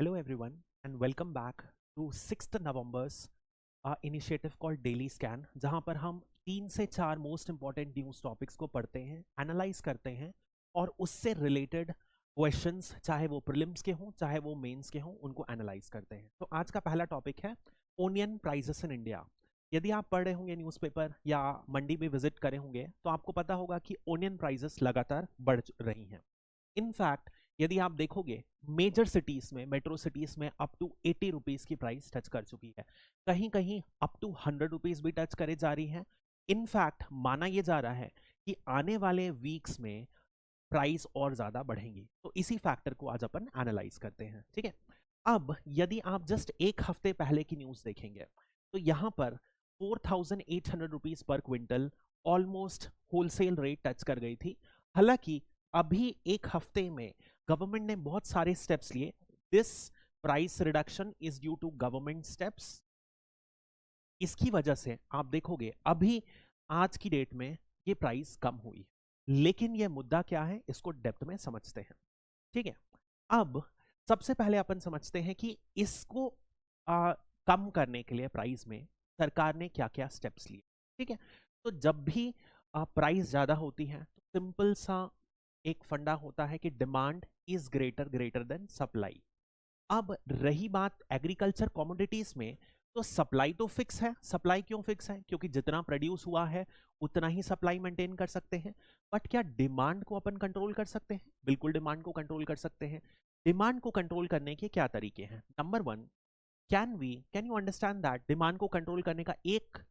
Hello everyone and welcome back to 6th November's initiative called Daily Scan, जहां पर हम 3 से 4 मोस्ट इंपॉर्टेंट न्यूज टॉपिक्स को पढ़ते हैं, एनालाइज करते हैं और उससे रिलेटेड क्वेश्चंस, चाहे वो प्रीलिम्स के हों चाहे वो मेंस के हों, उनको एनालाइज करते हैं। तो आज का पहला टॉपिक है ओनियन प्राइसेस इन इंडिया। यदि आप पढ़ रहे होंगे न्यूज़पेपर या मंडी में विजिट करे होंगे तो आपको पता होगा कि ओनियन प्राइसेस लगातार बढ़ रही हैं। इनफैक्ट यदि आप देखोगे मेजर सिटीज में, मेट्रो सिटीज में अप टू 80 रुपीज की प्राइस टच कर चुकी है, कहीं कहीं अप टू 100 रुपीज भी टच करे जा रही है। इनफैक्ट माना यह जा रहा है कि आने वाले वीक्स में प्राइस और ज्यादा बढ़ेंगी। तो इसी फैक्टर को आज अपन एनालाइज करते हैं, ठीक है। अब यदि आप जस्ट एक हफ्ते पहले की न्यूज देखेंगे तो यहां पर 4,800 rupees per quintal almost wholesale rate touch कर गई थी। हालांकि अभी एक हफ्ते में गवर्नमेंट ने बहुत सारे स्टेप्स लिए। This price reduction is due to government steps. इसकी वजह से आप देखोगे अभी आज की डेट में ये प्राइस कम हुई, लेकिन ये मुद्दा क्या है इसको डेप्थ में समझते हैं, ठीक है। अब सबसे पहले अपन समझते हैं कि इसको कम करने के लिए प्राइस में सरकार ने क्या क्या स्टेप्स लिए, ठीक है। तो जब भी प्राइस ज्यादा होती है तो सिंपल सा एक फंडा होता है कि demand is greater than supply. अब रही बात एग्रीकल्चर कमोडिटीज में, तो सप्लाई तो फिक्स है। सप्लाई क्यों फिक्स है? क्योंकि जितना प्रोड्यूस हुआ है उतना ही सप्लाई मेंटेन कर सकते हैं। बट क्या डिमांड को अपन कंट्रोल कर सकते हैं? बिल्कुल डिमांड को कंट्रोल कर सकते हैं। डिमांड को कंट्रोल करने के क्या तरीके हैं? Number one, can you understand that demand को कंट्रोल करने का एक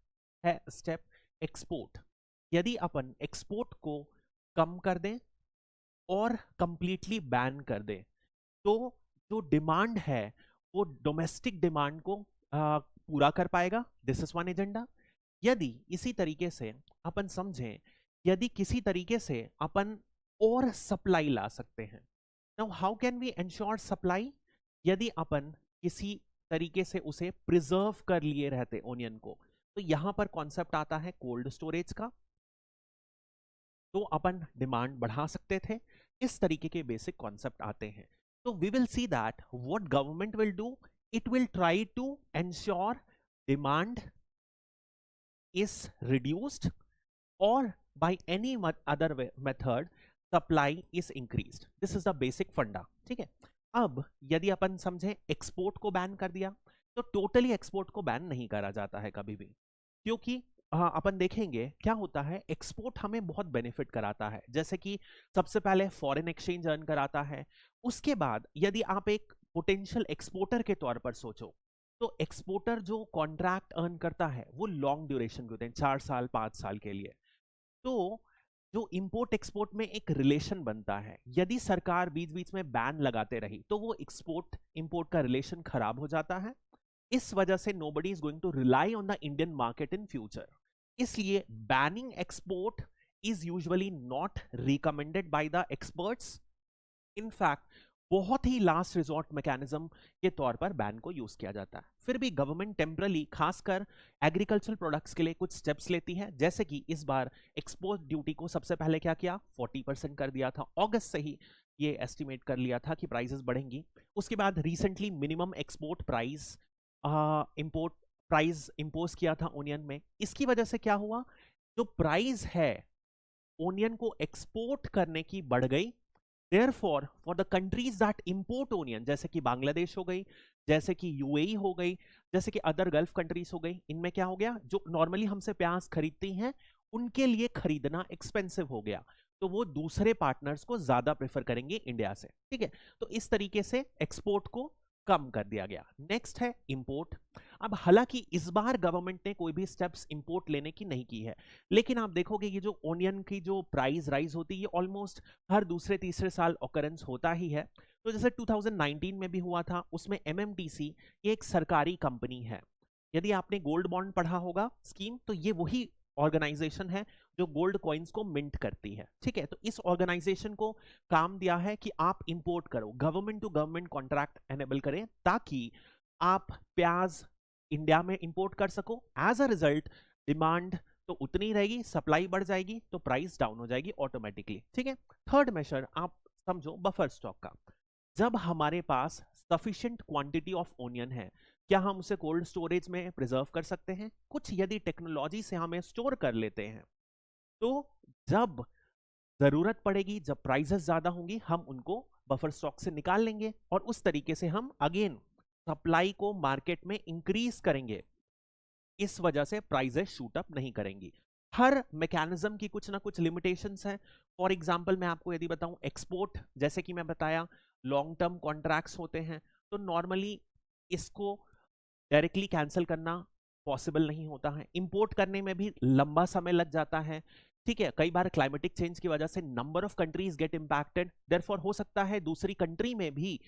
है स्टेप एक्सपोर्ट। यदि अपन एक्सपोर्ट को कम कर दें और कंप्लीटली बैन कर दे तो जो डिमांड है वो डोमेस्टिक डिमांड को पूरा कर पाएगा। This is one agenda. यदि इसी तरीके से अपन समझें, यदि किसी तरीके से अपन और सप्लाई ला सकते हैं, now how can we ensure supply? यदि अपन किसी तरीके से उसे प्रिजर्व कर लिए रहते ओनियन को, तो यहां पर कॉन्सेप्ट आता है कोल्ड स्टोरेज का, तो अपन डिमांड बढ़ा सकते थे। इस तरीके के बेसिक कॉन्सेप्ट आते हैं। तो we will see that what government will do, it will try to ensure demand is reduced or by any other method supply is increased. This is the basic funda, ठीक है। अब यदि अपन समझे export को ban कर दिया तो totally export को बैन नहीं करा जाता है कभी भी, क्योंकि अपन देखेंगे क्या होता है, एक्सपोर्ट हमें बहुत बेनिफिट कराता है। जैसे कि सबसे पहले फॉरेन एक्सचेंज अर्न कराता है। उसके बाद यदि आप एक पोटेंशियल एक्सपोर्टर के तौर पर सोचो तो एक्सपोर्टर जो कॉन्ट्रैक्ट अर्न करता है वो लॉन्ग ड्यूरेशन के होते हैं, 4 साल 5 साल के लिए। तो जो इंपोर्ट एक्सपोर्ट में एक रिलेशन बनता है, यदि सरकार बीच बीच में बैन लगाते रही तो वो एक्सपोर्ट इंपोर्ट का रिलेशन खराब हो जाता है। इस वजह से nobody is going to rely on the Indian market in future. इसलिए banning export is usually not recommended by the experts. In fact बहुत ही लास्ट रिजॉर्ट मैकेनिज्म के तौर पर बैन को यूज किया जाता है। फिर भी गवर्नमेंट टेम्परली खासकर एग्रीकल्चरल प्रोडक्ट्स के लिए कुछ स्टेप्स लेती है। जैसे कि इस बार एक्सपोर्ट ड्यूटी को सबसे पहले क्या किया, 40% कर दिया था। अगस्त से ही ये एस्टिमेट कर लिया था कि प्राइसेस बढ़ेंगी। उसके बाद recently minimum export price import price impose किया था ओनियन में। इसकी वजह से क्या हुआ, जो प्राइस है ओनियन को एक्सपोर्ट करने की बढ़ गई। Therefore, for the countries that import onion, जैसे कि बांग्लादेश हो गई, जैसे कि यूएई हो गई, जैसे कि अदर गल्फ कंट्रीज हो गई, इनमें क्या हो गया, जो नॉर्मली हमसे प्याज खरीदती हैं उनके लिए खरीदना एक्सपेंसिव हो गया, तो वो दूसरे पार्टनर्स को ज्यादा प्रेफर करेंगे इंडिया से, ठीक है। तो इस तरीके से एक्सपोर्ट को कम कर दिया गया। नेक्स्ट है इंपोर्ट। अब हालांकि इस बार गवर्नमेंट ने कोई भी स्टेप्स इंपोर्ट लेने की नहीं की है, लेकिन आप देखोगे ये जो ओनियन की जो प्राइस राइज होती है ये ऑलमोस्ट हर दूसरे तीसरे साल ऑकरेंस होता ही है। तो जैसे 2019 में भी हुआ था, उसमें एमएमटीसी ये एक सरकारी कंपनी है। यदि आपने गोल्ड बॉन्ड पढ़ा होगा स्कीम, तो ये वही ऑर्गेनाइजेशन है जो गोल्ड कॉइन्स को मिंट करती है, ठीक है। तो इस ऑर्गेनाइजेशन को काम दिया है कि आप इंपोर्ट करो, government to government contract enable करें ताकि आप प्याज इंडिया में इंपोर्ट कर सको। एज अ रिजल्ट डिमांड तो उतनी ही रहेगी, सप्लाई बढ़ जाएगी तो प्राइस डाउन हो जाएगी ऑटोमेटिकली, ठीक है। थर्ड मेजर आप समझो बफर स्टॉक का। जब हमारे पास सफिशिएंट क्वांटिटी ऑफ ओनियन है, क्या हम उसे कोल्ड स्टोरेज में प्रिजर्व कर सकते हैं? कुछ यदि टेक्नोलॉजी से हमें स्टोर कर लेते हैं, तो जब जरूरत पड़ेगी, जब प्राइसेस ज्यादा होंगी, हम उनको बफर स्टॉक से निकाल लेंगे और उस तरीके से हम अगेन सप्लाई को मार्केट में इंक्रीज करेंगे। इस वजह से प्राइसेस शूट अप नहीं करेंगी। हर मैकेनिज्म की कुछ ना कुछ लिमिटेशंस हैं। फॉर एग्जांपल मैं आपको यदि बताऊं, एक्सपोर्ट, जैसे कि मैं बताया लॉन्ग टर्म कॉन्ट्रैक्ट्स होते हैं, तो नॉर्मली इसको डायरेक्टली कैंसिल करना पॉसिबल नहीं होता है। इंपोर्ट करने में भी लंबा समय लग जाता है, ठीक है। कई बार क्लाइमेटिक चेंज की वजह से number of countries get impacted, therefore हो सकता है दूसरी कंट्री में भी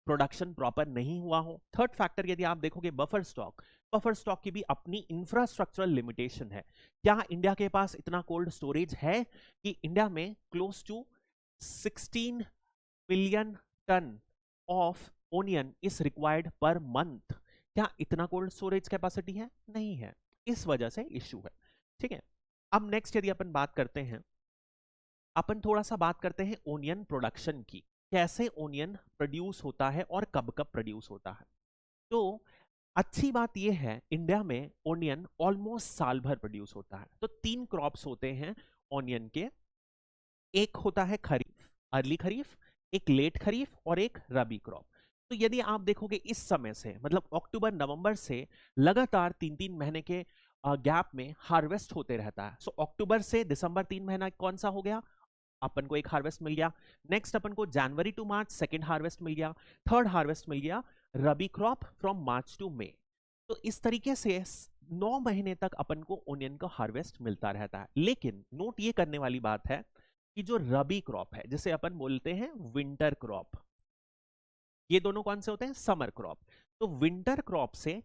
प्रोडक्शन प्रॉपर नहीं हुआ हो। थर्ड फैक्टर यदि आप देखोगे, बफर स्टॉक, बफर स्टॉक की भी अपनी इंफ्रास्ट्रक्चरल लिमिटेशन है। क्या इंडिया के पास इतना कोल्ड स्टोरेज है कि इंडिया में close to 16 million ton of onion is required per month? क्या इतना कोल्ड स्टोरेज कैपेसिटी है? नहीं है। इस वजह से इश्यू है, ठीक है। अब नेक्स्ट यदि अपन बात करते हैं, अपन थोड़ा सा बात करते हैं ओनियन प्रोडक्शन की, कैसे ओनियन प्रोड्यूस होता है और कब कब प्रोड्यूस होता है। तो अच्छी बात यह है, इंडिया में ओनियन ऑलमोस्ट साल भर प्रोड्यूस होता है। तो 3 क्रॉप्स होते हैं ओनियन के। एक होता है खरीफ, अर्ली खरीफ, एक लेट खरीफ और एक रबी क्रॉप। तो यदि आप देखोगे इस समय से, मतलब अक्टूबर नवंबर से लगातार 3-3 महीने के गैप में हार्वेस्ट होते रहता है। सो अक्टूबर से दिसंबर 3 महीना कौन सा हो गया, अपन को एक हार्वेस्ट मिल गया। नेक्स्ट अपन को जनवरी टू मार्च सेकंड हार्वेस्ट मिल गया। थर्ड हार्वेस्ट मिल गया रबी क्रॉप फ्रॉम मार्च टू मई। तो इस तरीके से 9 महीने तक अपन को ओनियन का हार्वेस्ट मिलता रहता है। लेकिन नोट ये करने वाली बात है कि जो रबी क्रॉप है, जिसे अपन बोलते हैं विंटर क्रॉप, ये दोनों कौन से होते हैं, समर क्रॉप। तो विंटर क्रॉप से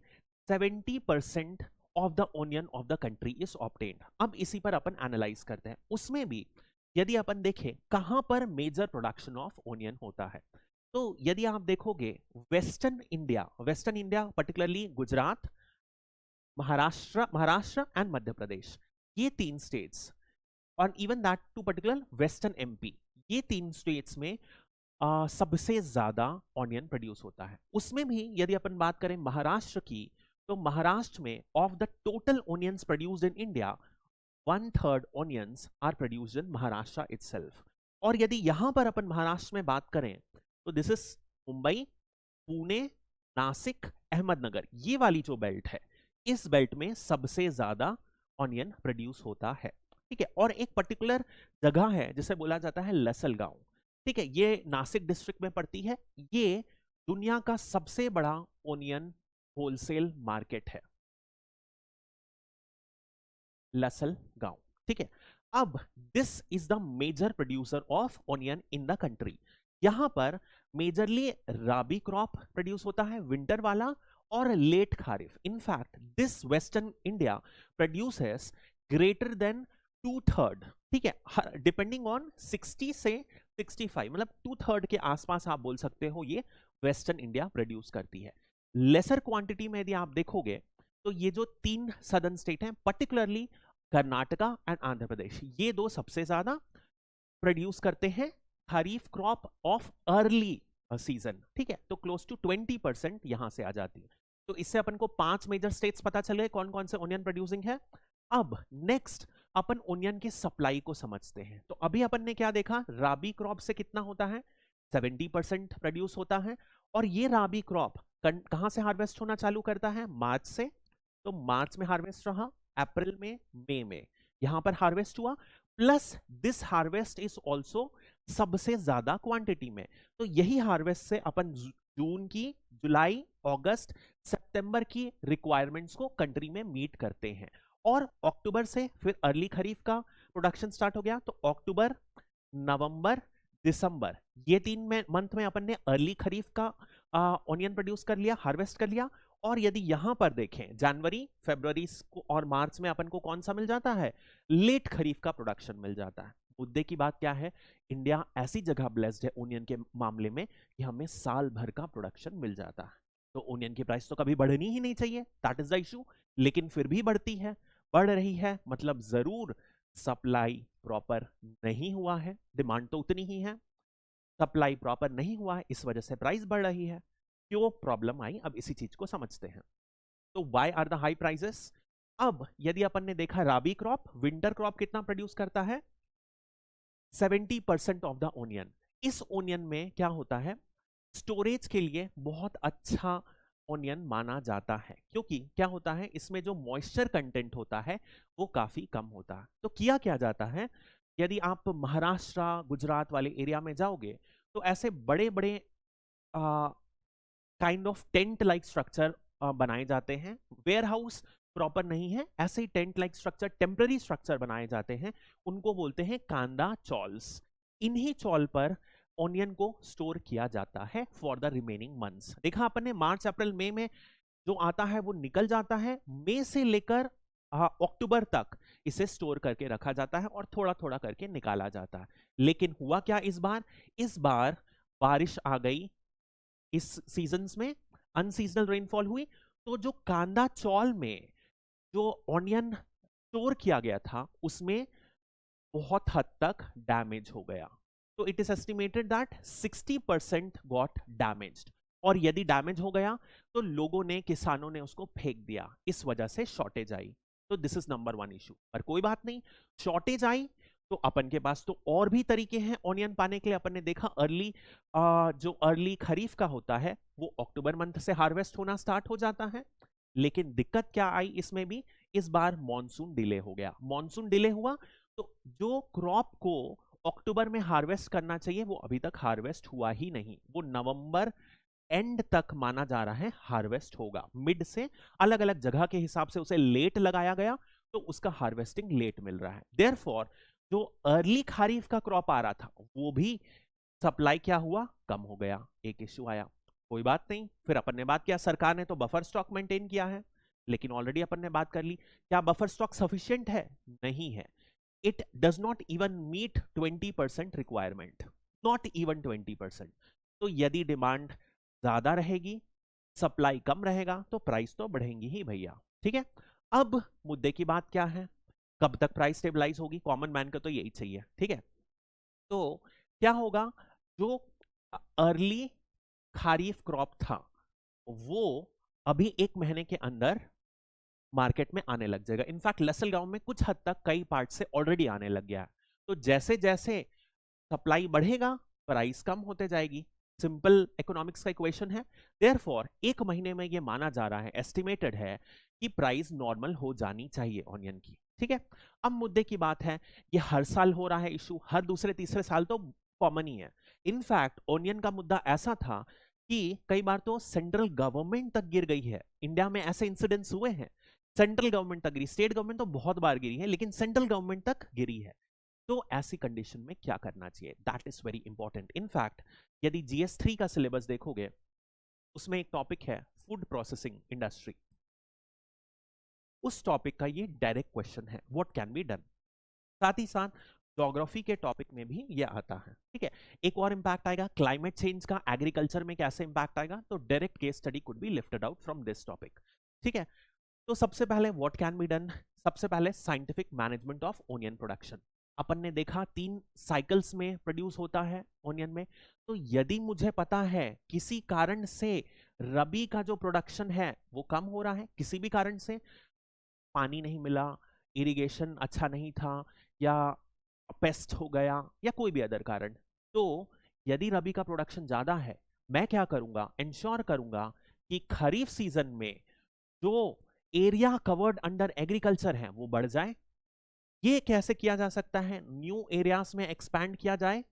70% of the onion of the country is obtained. अब इसी पर अपन एनालाइज करते हैं। उसमें भी यदि अपन देखें कहां पर मेजर प्रोडक्शन ऑफ ओनियन होता है, तो यदि आप देखोगे western India, western India particularly Gujarat, Maharashtra and Madhya Pradesh, ये 3 स्टेट्स, और even that to particular western MP, ये 3 स्टेट्स में सबसे ज्यादा ऑनियन प्रोड्यूस होता है। उसमें भी यदि अपन बात करें महाराष्ट्र की, तो महाराष्ट्र में of the total onions produced in India, 1/3 onions are produced in Maharashtra itself. और यदि यहां पर अपन महाराष्ट्र में बात करें, तो दिस इज मुंबई, पुणे, नासिक, अहमदनगर, ये वाली जो बेल्ट है, इस बेल्ट में सबसे ज्यादा ऑनियन प्रोड्यूस होता है, ठीक है। और एक पर्टिकुलर जगह है जिसे बोला जाता है लसलगांव, ठीक है, ये नासिक डिस्ट्रिक्ट में पड़ती है। ये दुनिया का सबसे बड़ा ओनियन होलसेल मार्केट है, लसलगांव, ठीक है। अब this is the major producer of onion in the country. यहां पर मेजरली राबी क्रॉप प्रोड्यूस होता है, विंटर वाला, और late kharif. In fact this western India produces greater than 2/3, ठीक है, डिपेंडिंग ऑन 60 से 65, मतलब 2/3 के आसपास आप बोल सकते हो ये वेस्टर्न इंडिया प्रोड्यूस करती है। लेसर क्वांटिटी में यदि आप देखोगे, तो ये जो 3 सदर्न स्टेट हैं, पर्टिकुलरली कर्नाटका एंड आंध्र प्रदेश, ये 2 सबसे ज्यादा प्रोड्यूस करते हैं खरीफ क्रॉप ऑफ अर्ली सीजन, ठीक है। तो क्लोज टू 20% यहां से आ जाती है। तो इससे अपन को 5 मेजर स्टेट्स पता चल गए कौन कौन से ओनियन प्रोड्यूसिंग है। अब नेक्स्ट अपन ओनियन की सप्लाई को समझते हैं। तो अभी अपन ने क्या देखा, राबी क्रॉप से कितना होता है, 70% प्रोड्यूस होता है। और ये राबी क्रॉप कहां से हार्वेस्ट होना चालू करता है, मार्च से। तो मार्च में हार्वेस्ट रहा, अप्रैल में, मई में यहां पर हार्वेस्ट हुआ, plus this harvest is also सबसे ज्यादा क्वांटिटी में। तो यही हार्वेस्ट से अपन जून की, जुलाई, अगस्त, सितंबर की रिक्वायरमेंट्स को कंट्री में मीट करते हैं। और अक्टूबर से फिर अर्ली खरीफ का प्रोडक्शन स्टार्ट हो गया। तो अक्टूबर, नवंबर, दिसंबर, ये 3 मंथ में अपन ने अर्ली खरीफ का ऑनियन प्रोड्यूस कर लिया, हार्वेस्ट कर लिया। और यदि यहां पर देखें जनवरी, फरवरी और मार्च में अपन को कौन सा मिल जाता है, लेट खरीफ का प्रोडक्शन मिल जाता है। मुद्दे की बात क्या है, इंडिया ऐसी जगह ब्लेस्ड है ओनियन के मामले में कि हमें साल भर का प्रोडक्शन मिल जाता है। तो ओनियन की प्राइस तो कभी बढ़नी ही नहीं चाहिए, दैट इज द इशू, लेकिन फिर भी बढ़ती है। बढ़ रही है मतलब जरूर सप्लाई प्रॉपर नहीं हुआ है, डिमांड तो उतनी ही है। सप्लाई प्रॉपर नहीं हुआ है, इस वजह से प्राइस बढ़ रही है। क्यों प्रॉब्लम आई, अब इसी चीज को समझते हैं। तो why are the high prices? अब यदि अपन ने देखा राबी क्रॉप, विंटर क्रॉप कितना प्रोड्यूस करता है? 70% ऑफ द ओनियन। इस ओनियन में क्या होता है, स्टोरेज के लिए बहुत अच्छा ओनियन माना जाता है, क्योंकि क्या होता है इसमें जो मॉइस्चर कंटेंट होता है वो काफी कम होता है। तो किया क्या जाता है, यदि आप महाराष्ट्र गुजरात वाले एरिया में जाओगे तो ऐसे बड़े बड़े kind of tent like structure बनाए जाते हैं। वेयर हाउस प्रॉपर नहीं है, ऐसे ही tent like structure, temporary structure बनाए जाते हैं, उनको बोलते हैं कांदा चॉल्स। इन्हीं चॉल पर ऑनियन को स्टोर किया जाता है फॉर द रिमेनिंग मंथ्स। देखा अपन ने, मार्च अप्रैल मई में जो आता है वो निकल जाता है, मई से लेकर अक्टूबर तक इसे स्टोर करके रखा जाता है और थोड़ा थोड़ा करके निकाला जाता है। लेकिन हुआ क्या इस बार बारिश आ गई, इस सीजन्स में अनसीजनल रेनफॉल हुई, तो जो कांदा चौल में जो ऑनियन स्टोर किया गया था उसमें बहुत हद तक डैमेज हो गया। तो it is estimated that 60% got damaged. और यदि डैमेज हो गया तो लोगों ने, किसानों ने उसको फेंक दिया, इस वजह से शॉर्टेज आई। तो this is number one issue. पर कोई बात नहीं, शॉर्टेज आई तो अपन के पास तो और भी तरीके हैं ऑनियन पाने के लिए। अपन ने देखा जो अर्ली खरीफ का होता है वो अक्टूबर मंथ से हार्वेस्ट होना स्टार्ट हो जाता है। लेकिन दिक्कत क्या आई इसमें भी, इस बार मॉनसून डिले हो गया। मॉनसून डिले हुआ तो जो क्रॉप को अक्टूबर में हार्वेस्ट करना चाहिए वो अभी तक हार्वेस्ट हुआ ही नहीं, वो नवंबर एंड तक माना जा रहा है हार्वेस्ट होगा। मिड से अलग अलग जगह के हिसाब से उसे लेट लगाया गया तो उसका हार्वेस्टिंग लेट मिल रहा है। देयरफॉर जो अर्ली खरीफ का क्रॉप आ रहा था वो भी सप्लाई क्या हुआ, कम हो गया, एक इश्यू आया। कोई बात नहीं, फिर अपन ने बात किया, सरकार ने तो बफर स्टॉक मेंटेन किया है, लेकिन ऑलरेडी अपन ने बात कर ली, क्या बफर स्टॉक सफिशिएंट है? नहीं है। It does not even meet 20% requirement, not even 20%। तो यदि डिमांड ज्यादा रहेगी, सप्लाई कम रहेगा, तो प्राइस तो बढ़ेंगी ही भैया। ठीक है, अब मुद्दे की बात क्या है, कब तक प्राइस स्टेबलाइज होगी? कॉमन मैन को तो यही चाहिए। ठीक है, तो क्या होगा, जो अर्ली खरीफ क्रॉप था वो अभी एक महीने के अंदर मार्केट में आने लग जाएगा। इनफैक्ट लसल गांव में कुछ हद तक कई पार्ट से ऑलरेडी आने लग गया है। तो जैसे जैसे सप्लाई बढ़ेगा प्राइस कम होते जाएगी, सिंपल इकोनॉमिक्स का इक्वेशन है। देयरफॉर एक महीने में ये माना जा रहा है, एस्टिमेटेड है कि प्राइस नॉर्मल हो जानी चाहिए ऑनियन की। ठीक है, अब मुद्दे की बात है, ये हर साल हो रहा है इशू, हर दूसरे तीसरे साल तो कॉमन ही है। इनफैक्ट ऑनियन का मुद्दा ऐसा था कि कई बार तो सेंट्रल गवर्नमेंट तक गिर गई है। इंडिया में ऐसे इंसिडेंट्स हुए हैं, सेंट्रल गवर्नमेंट तक गिरी, स्टेट गवर्नमेंट तो बहुत बार गिरी है लेकिन सेंट्रल गवर्नमेंट तक गिरी है। तो ऐसी कंडीशन में क्या करना चाहिए, that is very important. In fact यदि GS3 का सिलेबस देखोगे उसमें एक टॉपिक है फूड प्रोसेसिंग इंडस्ट्री, उस टॉपिक का ये डायरेक्ट क्वेश्चन है, व्हाट कैन बी डन। साथ ही साथ ज्योग्राफी के टॉपिक में भी ये आता है। ठीक है, एक और इंपैक्ट आएगा क्लाइमेट चेंज का, एग्रीकल्चर में कैसे इंपैक्ट आएगा, तो direct case study could be lifted out from this topic. ठीक है, तो सबसे पहले व्हाट कैन बी डन, सबसे पहले scientific management of onion production. अपन ने देखा 3 साइकिल्स में प्रोड्यूस होता है ओनियन में। तो यदि मुझे पता है किसी कारण से रबी का जो प्रोडक्शन है वो कम हो रहा है, किसी भी कारण से, पानी नहीं मिला, इरिगेशन अच्छा नहीं था, या पेस्ट हो गया, या कोई भी अदर कारण, तो यदि रबी का प्रोडक्शन ज्यादा है, मैं क्या करूंगा, इंश्योर करूंगा कि खरीफ सीजन में जो एरिया कवर्ड अंडर एग्रीकल्चर है वो बढ़ जाए। ये कैसे किया जा सकता है, न्यू एरियाज में एक्सपैंड किया जाए।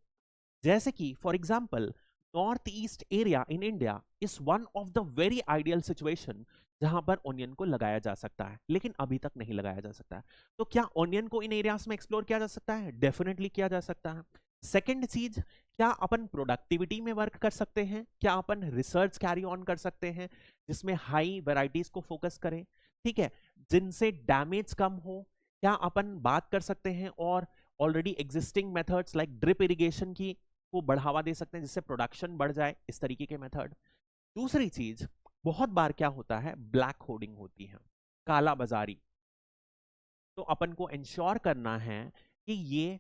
जैसे कि for example north east area in India is one of the very ideal situation जहां पर ओनियन को लगाया जा सकता है, लेकिन अभी तक नहीं लगाया जा सकता है। तो क्या ओनियन को इन एरियाज में एक्सप्लोर किया जा सकता है? डेफिनेटली किया जा सकता है। सेकेंड चीज, क्या अपन प्रोडक्टिविटी में वर्क कर सकते हैं, क्या अपन रिसर्च कैरी ऑन कर सकते हैं जिसमें हाई वेराइटीज को फोकस करें, ठीक है, जिनसे डैमेज कम हो। क्या अपन बात कर सकते हैं और already existing methods like drip irrigation की को बढ़ावा दे सकते हैं जिससे प्रोडक्शन बढ़ जाए, इस तरीके के मेथड। दूसरी चीज, बहुत बार क्या होता है, ब्लैक होर्डिंग होती है, काला बाजारी। तो अपन को इंश्योर करना है कि ये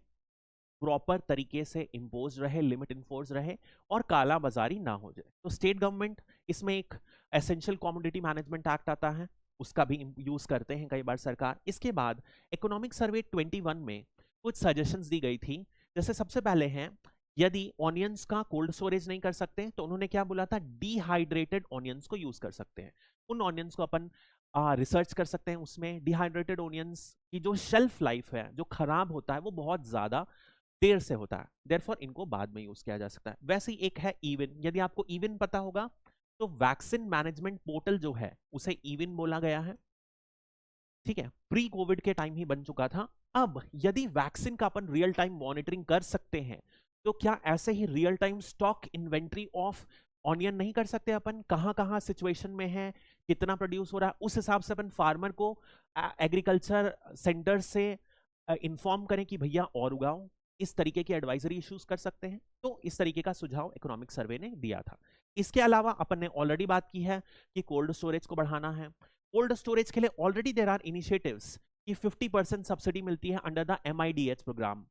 प्रॉपर तरीके से इम्पोज रहे, लिमिट इन्फोर्स रहे और काला बाजारी ना हो जाए। तो स्टेट गवर्नमेंट इसमें एक एसेंशियल कमोडिटी मैनेजमेंट एक्ट आता है, उसका भी यूज करते हैं कई बार सरकार। इसके बाद इकोनॉमिक सर्वे 21 में कुछ सजेशंस दी गई थी। जैसे सबसे पहले हैं, यदि ऑनियंस का कोल्ड स्टोरेज नहीं कर सकते तो उन्होंने क्या बोला था, डिहाइड्रेटेड ऑनियंस को यूज कर सकते हैं। उन ऑनियंस को अपन रिसर्च कर सकते हैं। उसमें डिहाइड्रेटेड ऑनियंस की जो शेल्फ लाइफ है, जो खराब होता है, वो बहुत ज्यादा देर से होता है, देयरफॉर इनको बाद में यूज किया जा सकता है। वैसे ही एक है इविन, यदि आपको इविन पता होगा तो वैक्सीन मैनेजमेंट पोर्टल जो है उसे इविन बोला गया है, ठीक है, प्री कोविड के टाइम ही बन चुका था। अब यदि वैक्सीन का अपन रियल टाइम मॉनिटरिंग कर सकते हैं तो क्या ऐसे ही real time stock inventory of onion नहीं कर सकते अपन? कहां कहां सिचुएशन में है, कितना प्रोड्यूस हो रहा है, उस हिसाब से अपन फार्मर को एग्रीकल्चर सेंटर से इंफॉर्म करें कि भैया और उगाओ। इस तरीके की एडवाइजरी इश्यूज कर सकते हैं। तो इस तरीके का सुझाव इकोनॉमिक सर्वे ने दिया था। इसके अलावा अपन ने ऑलरेडी बात की है कि कोल्ड स्टोरेज को बढ़ाना है। कोल्ड स्टोरेज के लिए ऑलरेडी देयर आर इनिशिएटिव्स कि 50% सब्सिडी मिलती है under the MIDH programme,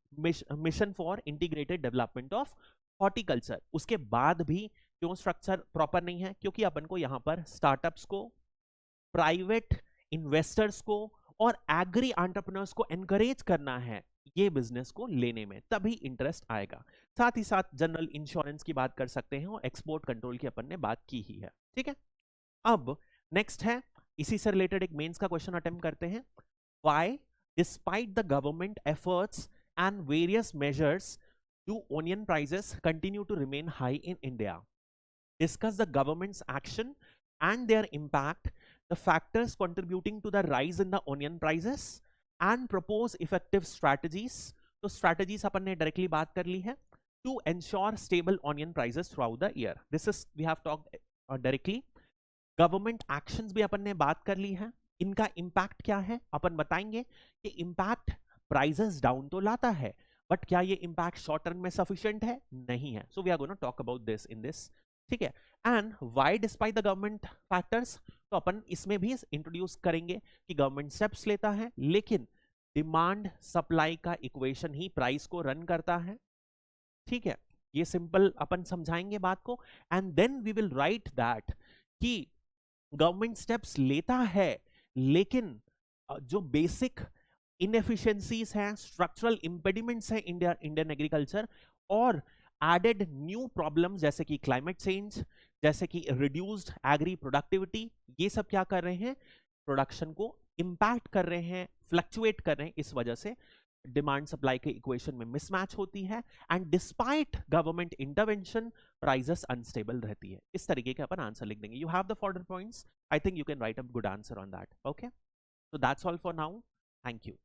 mission for integrated development of horticulture. उसके बाद भी क्यों स्ट्रक्चर प्रॉपर नहीं है? क्योंकि अपन को यहां पर स्टार्टअप्स को, प्राइवेट इन्वेस्टर्स को और एग्री एंटरप्रेन्योर्स को एनकरेज करना है ये बिजनेस को लेने में, तभी इंटरेस्ट आएगा। साथ ही साथ जनरल इंश्योरेंस की बात कर सकते हैं और एक्सपोर्ट कंट्रोल की अपन ने बात की ही है, ठीक है। अब नेक्स्ट है, इसी से रिलेटेड एक मेंस का क्वेश्चन अटेम्प्ट करते हैं। Why despite the government efforts and various measures do onion prices continue to remain high in India? Discuss the government's action and their impact, the factors contributing to the rise in the onion prices, and propose effective strategies. तो strategies अपन ने directly बात कर ली है, to ensure stable onion prices throughout the year. This is we have talked directly. Government actions भी अपन ने बात कर ली है। इनका impact क्या है अपन बताएंगे कि impact prices down तो लाता है, बट क्या ये impact short term में sufficient है? नहीं है। So we are going to talk about this in this, ठीक है। And why despite the government factors, तो अपन इसमें भी इंट्रोड्यूस करेंगे कि गवर्नमेंट स्टेप्स लेता है लेकिन डिमांड सप्लाई का इक्वेशन ही प्राइस को रन करता है, ठीक है। ये सिंपल अपन समझाएंगे बात को। And then we will write that कि गवर्नमेंट स्टेप्स लेता है लेकिन जो बेसिक इनएफिशिएंसीज हैं, स्ट्रक्चरल इंपेडिमेंट्स हैं इंडियन एग्रीकल्चर, और एडेड न्यू प्रॉब्लम्स जैसे कि क्लाइमेट चेंज, जैसे कि रिड्यूस्ड एग्री प्रोडक्टिविटी, ये सब क्या कर रहे हैं, प्रोडक्शन को इंपैक्ट कर रहे हैं, फ्लक्चुएट कर रहे हैं। इस वजह से डिमांड सप्लाई के इक्वेशन में मिसमैच होती है and despite government intervention prices unstable रहती है। इस तरीके के अपन आंसर लिख देंगे। You have the fodder points, I think you can write a good answer on that. Okay, so that's all for now, thank you.